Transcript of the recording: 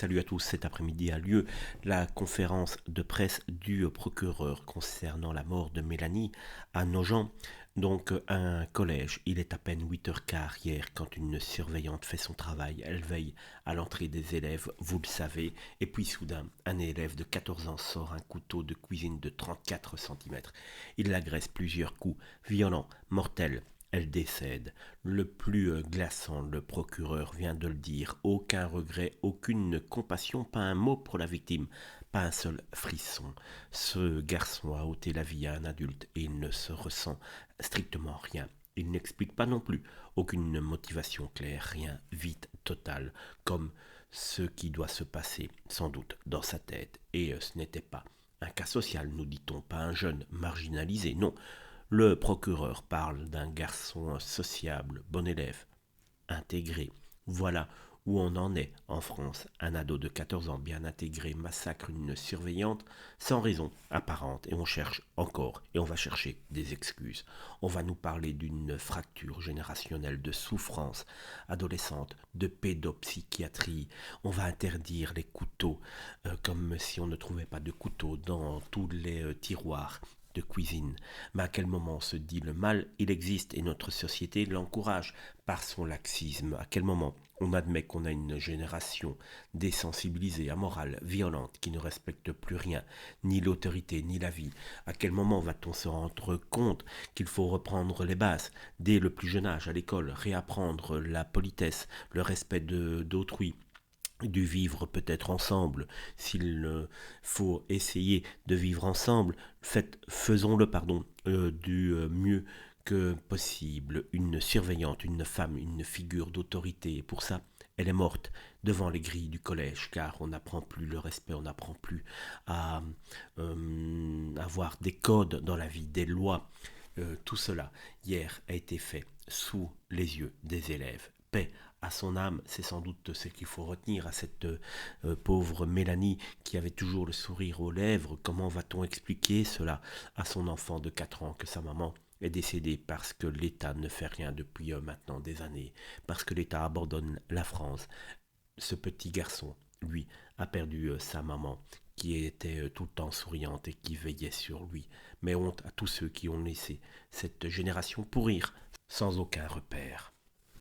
Salut à tous, cet après-midi a lieu la conférence de presse du procureur concernant la mort de Mélanie à Nogent. Donc un collège, il est à peine 8h15 hier quand une surveillante fait son travail. Elle veille à l'entrée des élèves, vous le savez. Et puis soudain, un élève de 14 ans sort un couteau de cuisine de 34 cm. Il l'agresse plusieurs coups, violents, mortels. Elle décède. Le plus glaçant, le procureur vient de le dire. Aucun regret, aucune compassion, pas un mot pour la victime, pas un seul frisson. Ce garçon a ôté la vie à un adulte et il ne se ressent strictement rien. Il n'explique pas non plus, aucune motivation claire, rien, vide, total, comme ce qui doit se passer, sans doute, dans sa tête. Et ce n'était pas un cas social, nous dit-on, pas un jeune marginalisé, non. Le procureur parle d'un garçon sociable, bon élève, intégré. Voilà où on en est en France. Un ado de 14 ans bien intégré massacre une surveillante sans raison apparente et on cherche encore et on va chercher des excuses. On va nous parler d'une fracture générationnelle, de souffrance adolescente, de pédopsychiatrie. On va interdire les couteaux comme si on ne trouvait pas de couteaux dans tous les tiroirs de cuisine. Mais à quel moment on se dit le mal, il existe et notre société l'encourage par son laxisme? À quel moment on admet qu'on a une génération désensibilisée, amorale, violente, qui ne respecte plus rien, ni l'autorité, ni la vie? À quel moment va-t-on se rendre compte qu'il faut reprendre les bases dès le plus jeune âge à l'école, réapprendre la politesse, le respect d'autrui, du vivre peut-être ensemble, s'il faut essayer de vivre ensemble, faisons-le du mieux que possible. Une surveillante, une femme, une figure d'autorité. Pour ça, elle est morte devant les grilles du collège, car on n'apprend plus le respect, on n'apprend plus à avoir des codes dans la vie, des lois. Tout cela, hier, a été fait sous les yeux des élèves. Paix à son âme, c'est sans doute ce qu'il faut retenir à cette pauvre Mélanie qui avait toujours le sourire aux lèvres. Comment va-t-on expliquer cela à son enfant de 4 ans que sa maman est décédée parce que l'État ne fait rien depuis maintenant des années, parce que l'État abandonne la France? Ce petit garçon, lui, a perdu sa maman qui était tout le temps souriante et qui veillait sur lui. Mais honte à tous ceux qui ont laissé cette génération pourrir sans aucun repère.